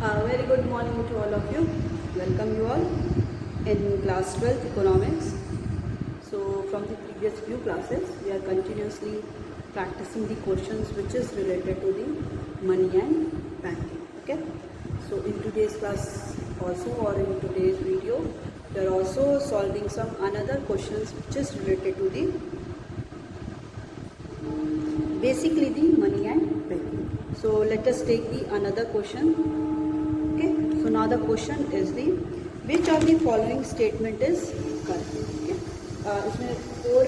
Very good morning to all of you. Welcome you all in class 12 economics. So from the previous few classes, we are continuously practicing the questions which is related to the money and banking. Okay. So in today's class also, or in today's video, we are also solving some another questions which is related to the basically the money and banking. So let us take the another question. Okay, so now the question is the which of the following statement is correct. Okay, इसमें 4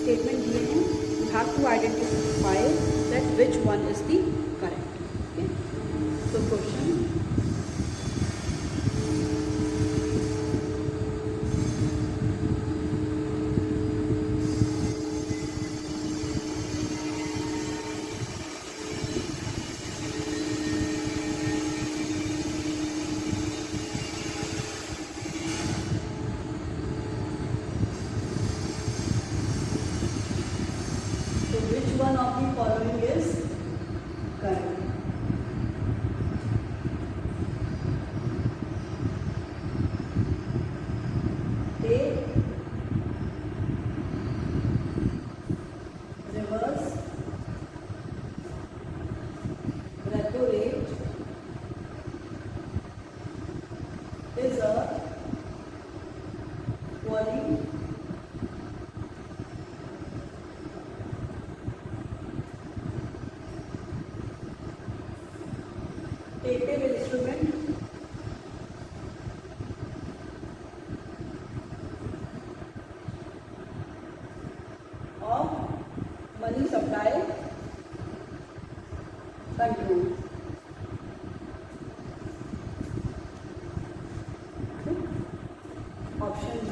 statement दिए हैं. You have to identify that which one is the correct. Okay, so question. Which one of the following is correct? Take reverse repo rate is a qualitative instrument of money supply control. Option B.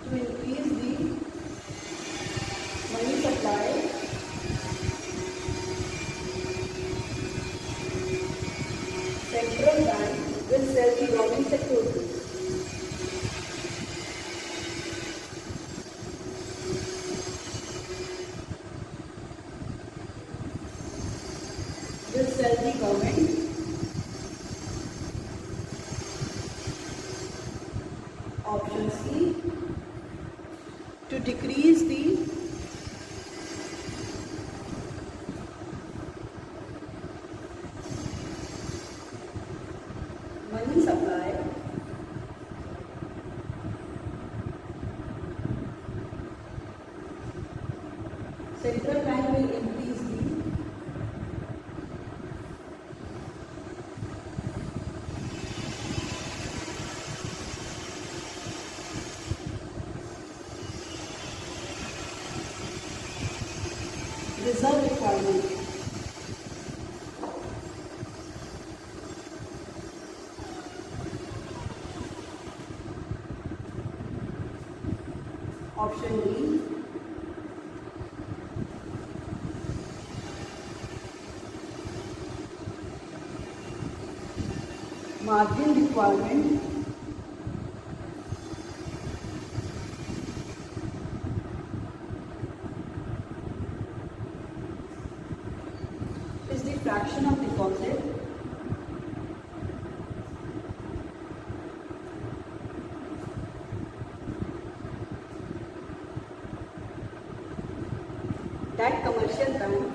To increase the money supply central bank will sell the government securities. Will sell the government option C. To decrease the money supply central bank will increase the reserve requirement. Option D. Margin requirement is the fraction of deposit that commercial bank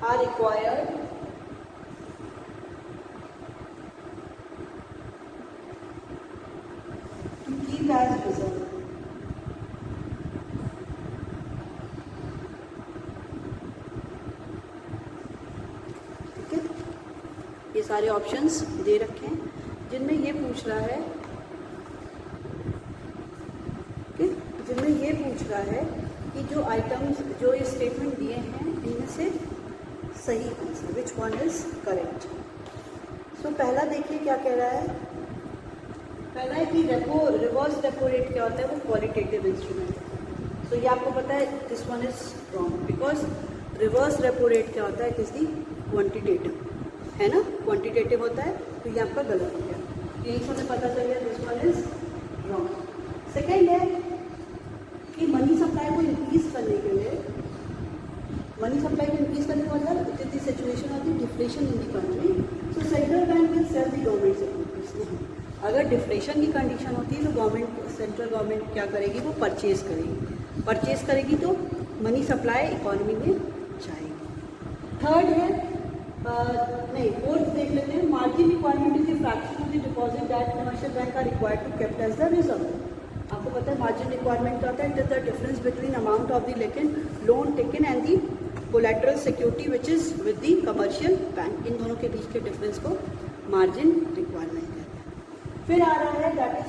are required to keep as reserve. ठीक है, ये सारे options दे रखे हैं जिनमें ये पूछ रहा है कि जिनमें ये पूछ रहा है कि जो आइटम्स जो ये स्टेटमेंट दिए हैं इनमें से सही कौन सा, विच वन इज करेक्ट. सो पहला देखिए क्या कह रहा है. पहला है कि रिवर्स रेपो रेट क्या होता है, वो क्वालिटेटिव इंस्ट्रूमेंट है. तो ये आपको पता है this one is wrong because reverse repo rate क्या होता है, इट इज दी क्वांटिटेटिव, है ना, क्वांटिटेटिव होता है, तो ये आपका गलत हो गया। यही हमें पता चल गया this one is wrong. Second है कि मनी सप्लाई को इंक्रीज करने के लिए, मनी सप्लाई को इंक्रीज करने का मतलब it is the situation of the deflation in the country, so central bank will sell the government securities. अगर डिफ्लेशन की कंडीशन होती है तो गवर्नमेंट, सेंट्रल गवर्नमेंट क्या करेगी, वो परचेज करेगी, परचेज करेगी तो मनी सप्लाई इकोनॉमी में जाएगी। थर्ड है नहीं फोर्थ देख लेते हैं, margin requirement is the fraction of the deposit that commercial bank are required to kept as the reserve. आपको पता है मार्जिन रिक्वायरमेंट क्या होता है, it is the difference between amount of the लेकिन loan taken and the collateral security which is with the commercial bank, इन दोनों के बीच के डिफरेंस को मार्जिन रिक्वायरमेंट कहते हैं। फिर आ रहा है that is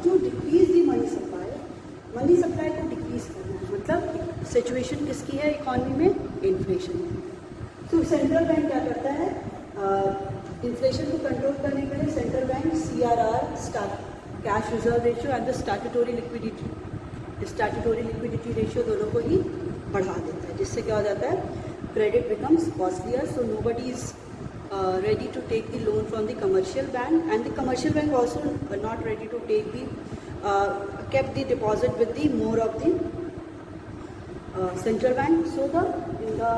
to decrease the money supply, money supply को डिक्रीज करना है, मतलब सिचुएशन किसकी है इकोनॉमी में, इन्फ्लेशन। तो सेंट्रल बैंक क्या करता है, इन्फ्लेशन को कंट्रोल करने के लिए central bank CRR cash reserve ratio and the statutory liquidity ratio दोनों को ही बढ़ा देता है, जिससे क्या हो जाता है, credit becomes costlier, so nobody is ready to take the loan from the commercial bank, and the commercial bank also not ready to take the kept the deposit with the more of the central bank. So the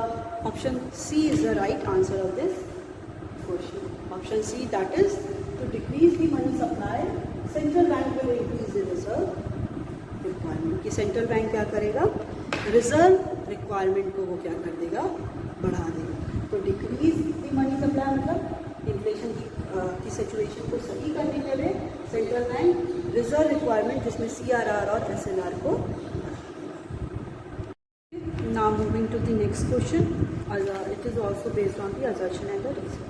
option C is the right answer of this question. Option C, that is to decrease the money supply, central bank will increase the reserve requirement. कि central bank क्या करेगा, reserve requirement को वो क्या कर देगा, बढ़ा देगा। तो डिक्रीज दी मनी सप्लाई मतलब इन्फ्लेशन की सिचुएशन को सही करने के लिए सेंट्रल बैंक रिजर्व रिक्वायरमेंट जिसमें CRR और SLR को। Now moving to the next question, it is also based on the assertion and the reason.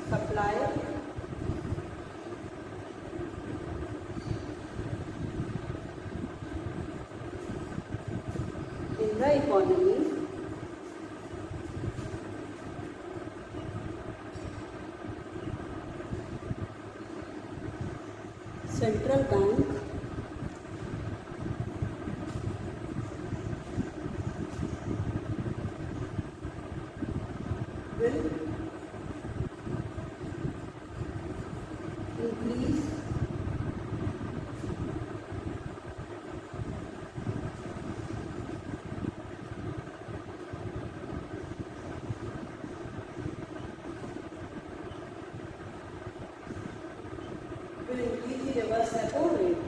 Supply in the economy central bank will increase the reverse repo rate.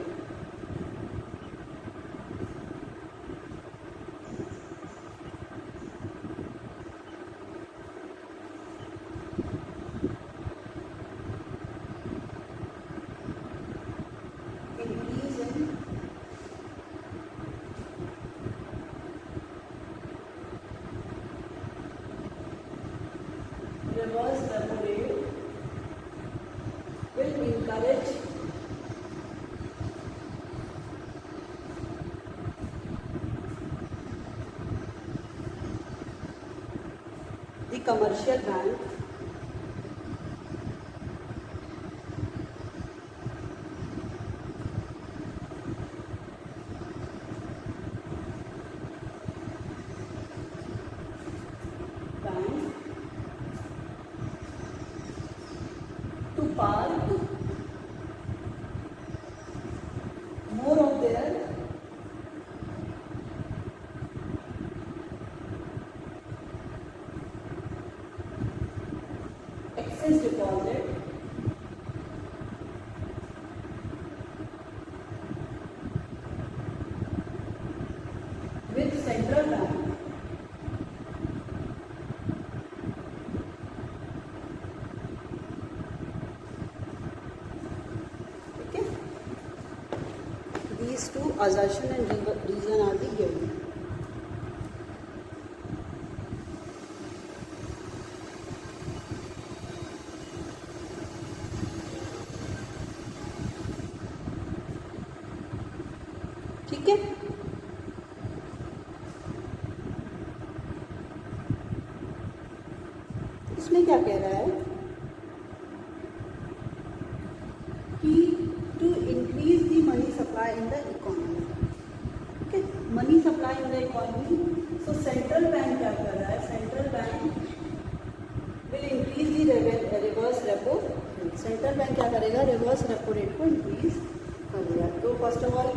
Reverse repo rate will encourage the commercial bank to park more of their excess deposit with central bank these two assertion and reason are the given. ठीक है। इसमें क्या कह रहा है कि to increase the money supply in the economy, ठीक है, money supply in the economy. So central bank क्या कर रहा है, central bank will increase the reverse repo. Central bank क्या करेगा, रिवर्स रेपो रेट को इंक्रीज करेगा। तो फर्स्ट ऑफ ऑल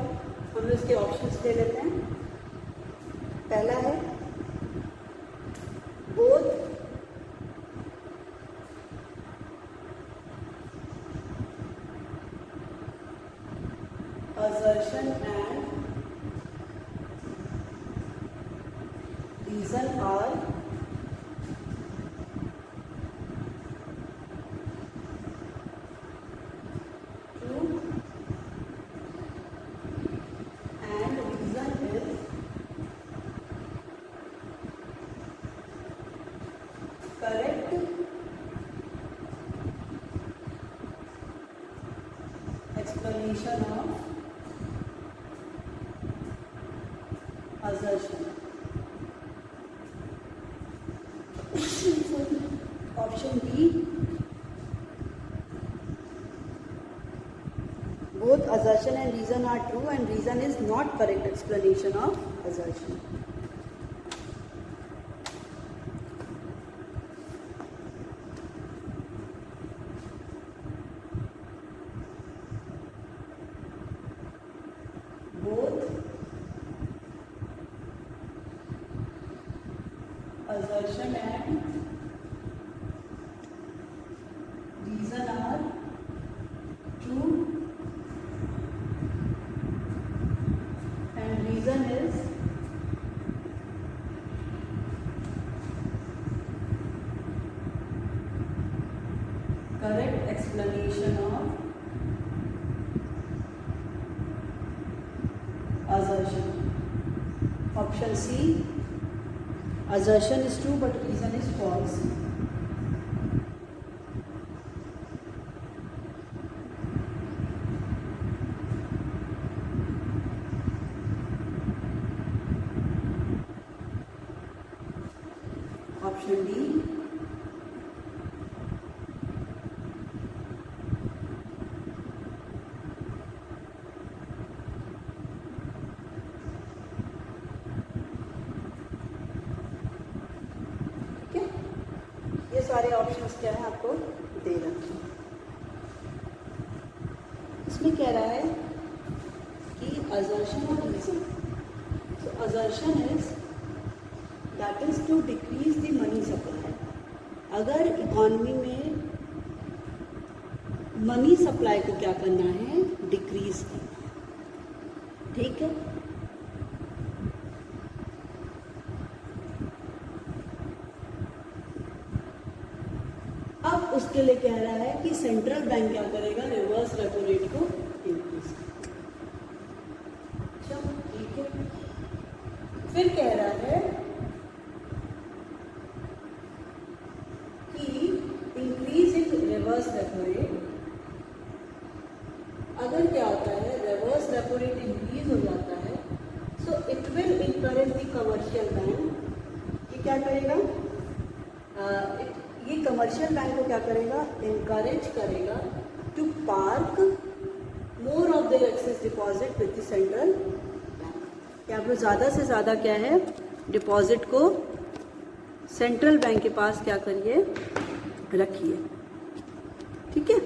हम लोग इसके ऑप्शंस ले लेते हैं। पहला है both assertion and reason are true and reason is correct explanation of assertion. Option B, both assertion and reason are true and reason is not correct explanation of assertion. Both assertion and reason are true and reason is correct explanation of assertion. Option C, assertion is true but reason is false. Option D, ये सारे options क्या है आपको दे रखे हैं। इसमें कह रहा है कि assertion और reason, so assertion is that is to decrease the money supply। अगर इकोनॉमी में मनी सप्लाई को क्या करना है, डिक्रीज करना है, ठीक है। अब उसके लिए कह रहा है कि सेंट्रल बैंक क्या करेगा, रिवर्स रेपो रेट को इंक्रीज करेगा, ठीक है। फिर कह रहा है कि increase in reverse repo rate, अगर क्या होता है रिवर्स रेपो रेट इंक्रीज हो जाता है, so it will encourage the commercial bank, कि क्या करेगा, ये कमर्शियल बैंक को क्या करेगा, इनकरेज करेगा to park more of their excess deposit with the central bank. क्या आप लोग ज़्यादा से ज़्यादा क्या है डिपॉजिट को सेंट्रल बैंक के पास क्या करिए, रखिए, ठीक है।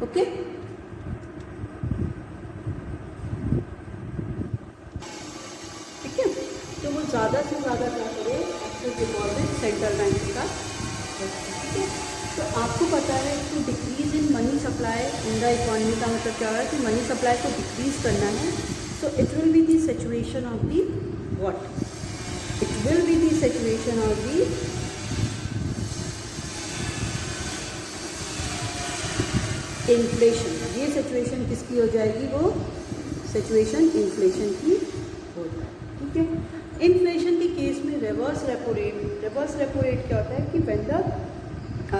ओके, ठीक है। तो वो ज़्यादा से ज़्यादा क्या करे, एक्सेस डिपॉजिट सेंट्रल बैंक के साथ, ठीक है। तो आपको पता है कि decrease in money supply in the economy का मतलब क्या है कि मनी सप्लाई को डिक्रीज करना है। So it will be the situation of the what, it will be the situation of the inflation. ये सिचुएशन किसकी हो जाएगी, वो सिचुएशन इन्फ्लेशन की हो जाएगी, ठीक है। इन्फ्लेशन के केस में रिवर्स रेपो रेट क्या होता है कि when the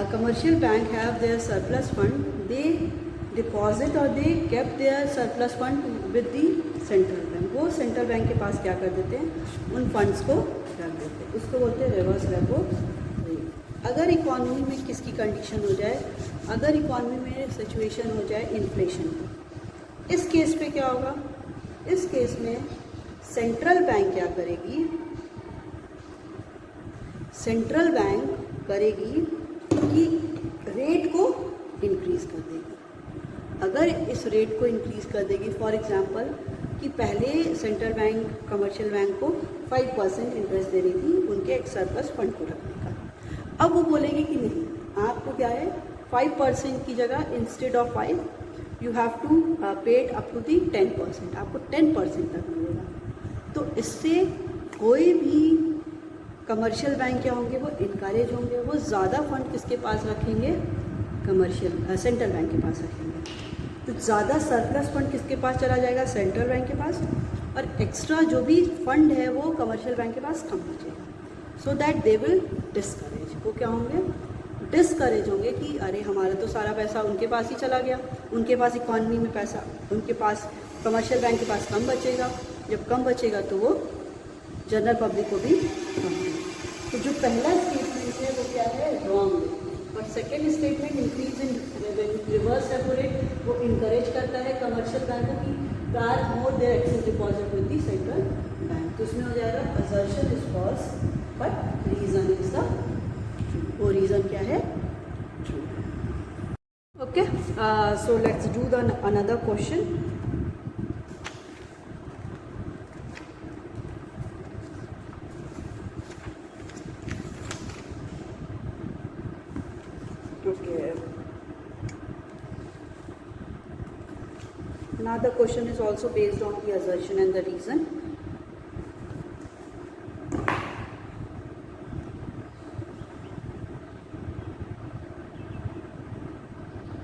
commercial bank have their surplus fund, they deposit or they kept their surplus fund with the central bank. वो सेंट्रल बैंक के पास क्या कर देते हैं, उन फंड्स को रख देते हैं. उसको बोलते हैं रिवर्स रेपो रेट. अगर इकॉनमी में किसकी कंडीशन हो जाए, अगर इकॉनमी में सिचुएशन हो जाए इन्फ्लेशन की, इस केस पे क्या होगा, इस केस में सेंट्रल बैंक क्या करेगी, सेंट्रल बैंक करेगी कि रेट को इंक्रीज़ कर देगी. अगर इस रेट को इंक्रीज़ कर देगी, फॉर एग्जांपल कि पहले सेंट्रल बैंक कमर्शियल बैंक को 5% इंटरेस्ट दे रही थी उनके एक सरप्लस फंड को रखने का, अब वो बोलेंगे कि नहीं, आपको क्या है 5% की जगह instead of 5 you have to pay it up to the 10%, आपको 10% तक मिलेगा. तो इससे कोई भी कमर्शियल बैंक क्या होंगे, वो इनकरेज होंगे, वो ज़्यादा फंड किसके पास रखेंगे, कमर्शियल सेंट्रल बैंक के पास रखेंगे. तो ज़्यादा सरप्लस फंड किसके पास चला जाएगा, सेंट्रल बैंक के पास, और एक्स्ट्रा जो भी फंड है वो कमर्शियल बैंक के पास कम बचेगा. So that they will discourage, वो क्या होंगे, डिस्करेज होंगे कि अरे हमारा तो सारा पैसा उनके पास ही चला गया, उनके पास इकॉनमी में पैसा, उनके पास कमर्शियल बैंक के पास कम बचेगा, जब कम बचेगा तो वो जनरल पब्लिक को भी कम देगा. तो जो पहला स्टेटमेंट है वो क्या है, रॉन्ग. और second statement increase in reverse repo rate, वो इंकरेज करता है कमर्शियल बैंकों की charge more their excess deposit with the central bank. तो इसमें हो जाएगा assertion is false but reason is the true. वो रीजन क्या है, true. Okay, so let's do the another question. Okay. Now the question is also based on the assertion and the reason.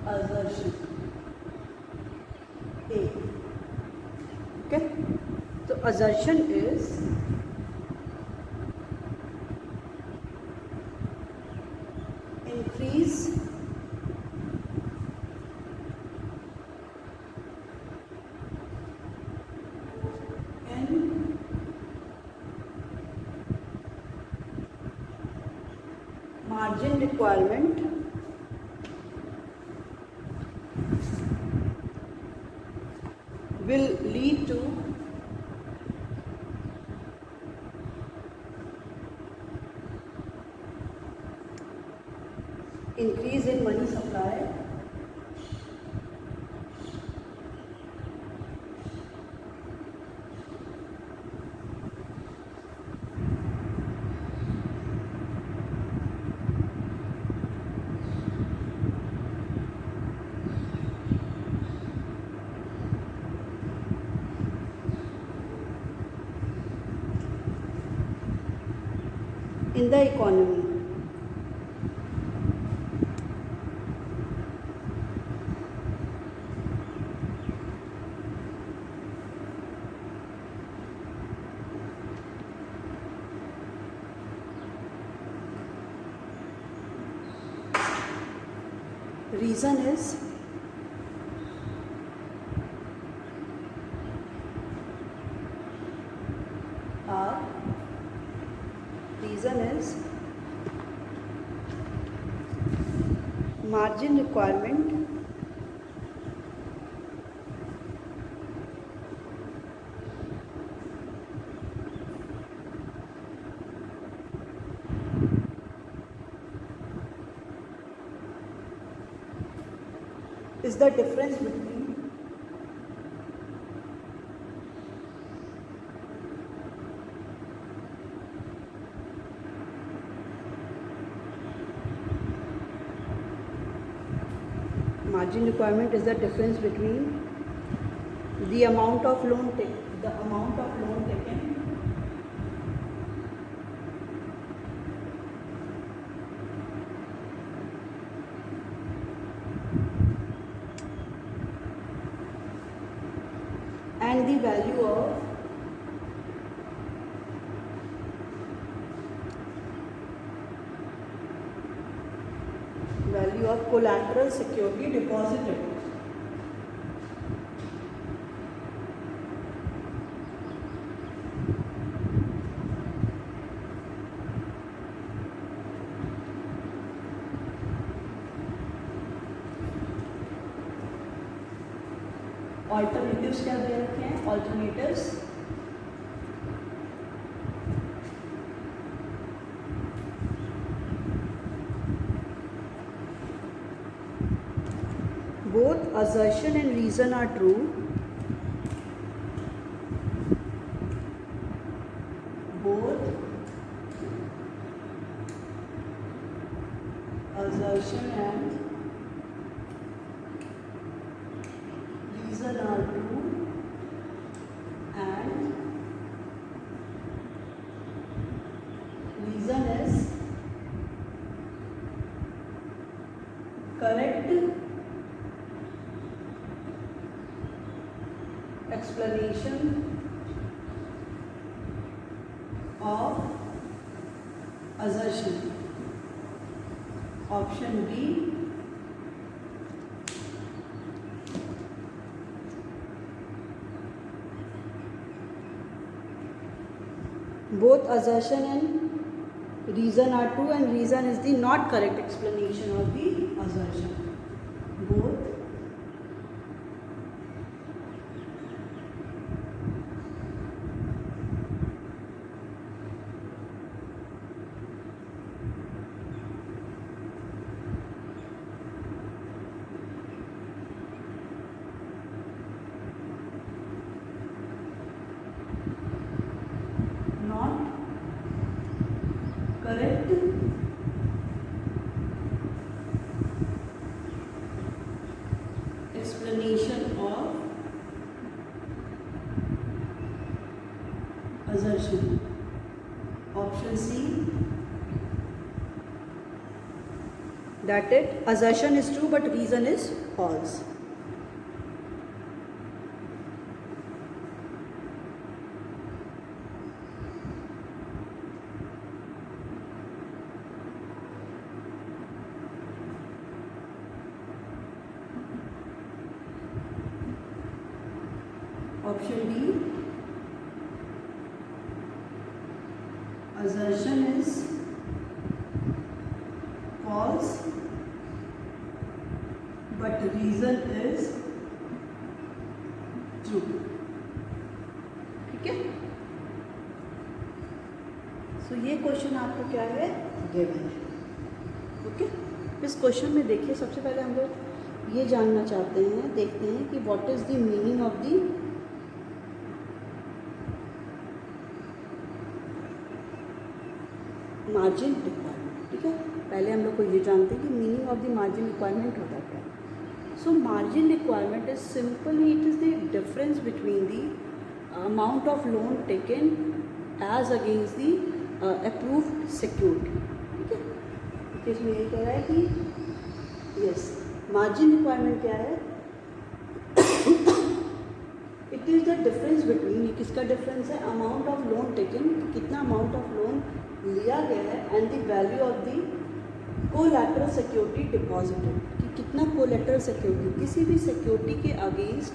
Assertion A. Okay. So assertion is increase in margin requirement will lead to increase in money supply in the economy. Reason is margin requirement is the difference between margin requirement is the difference between the amount of loan taken and the value of collateral security deposited. Alternatives क्या दे रखे हैं? Alternatives both assertion and reason are true. Both assertion and reason are true, and reason is correct explanation of assertion. Option B. Both assertion and reason are true, and reason is the not correct explanation of the assertion. Both correct explanation of assertion. Option C, that it assertion is true but reason is false. Option D, assertion is false but reason is true. ठीक है, सो ये question आपको क्या है, given है. Okay, इस question में देखिए, सबसे पहले हम लोग ये जानना चाहते हैं, देखते हैं कि what is the meaning of the margin requirement. ठीक है, पहले हम लोग को ये जानते हैं कि meaning of the margin requirement होता क्या है. So margin requirement is simply it is the difference between the amount of loan taken as against the approved security. ठीक है, तो इसमें यही कह रहा है कि यस, मार्जिन रिक्वायरमेंट क्या है, it is the difference between, किसका डिफरेंस है, अमाउंट ऑफ लोन टेकन, कितना अमाउंट ऑफ लोन लिया गया है, and the value of the collateral security deposited, कि कितना कोलैटरल सिक्योरिटी, किसी भी सिक्योरिटी के अगेंस्ट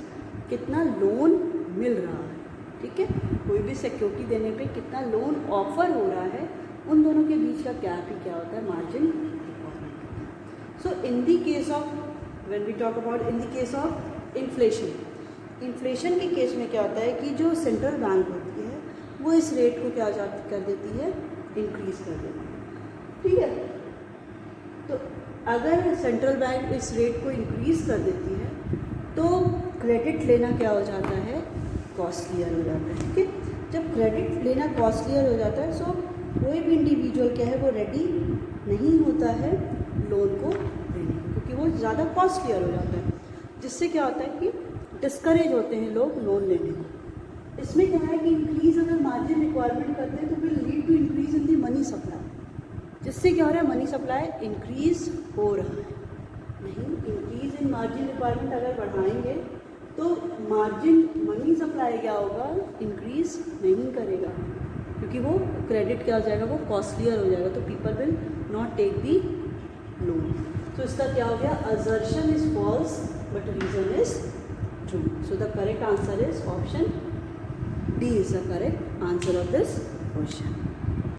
कितना लोन मिल रहा है. ठीक है, कोई भी सिक्योरिटी देने पे कितना लोन ऑफर हो रहा है, उन दोनों के बीच का गैप ही क्या होता है, margin requirement. So in the case of, when we talk about in the case of inflation, inflation के केस में क्या होता है कि जो सेंट्रल बैंक होती है वो इस रेट को क्या कर देती है, इंक्रीज कर देती है. ठीक है, तो अगर सेंट्रल बैंक इस रेट को इंक्रीज कर देती है तो क्रेडिट लेना क्या हो जाता है, कॉस्टलियर हो जाता है. ठीक है, जब क्रेडिट लेना कॉस्टलियर हो जाता है, सो कोई भी इंडिविजुअल क्या है, वो रेडी नहीं होता है लोन को देने को, क्योंकि वो ज़्यादा कॉस्टलियर हो जाता है, जिससे क्या होता है कि डिस्करेज होते हैं लोग लोन लेने को. इसमें क्या है कि इंक्रीज अगर मार्जिन रिक्वायरमेंट करते हैं तो will lead to increase in the money supply, जिससे क्या हो रहा है, मनी सप्लाई इंक्रीज हो रहा है. नहीं, इंक्रीज इन मार्जिन रिक्वायरमेंट अगर बढ़ाएंगे तो मार्जिन मनी सप्लाई क्या होगा, इंक्रीज नहीं करेगा, क्योंकि वो क्रेडिट क्या हो जाएगा, वो कॉस्टलियर हो जाएगा, तो people will not take the loan. तो उसका क्या हो गया, assertion is false but reason is true. So the correct answer is option D is the correct answer of this question.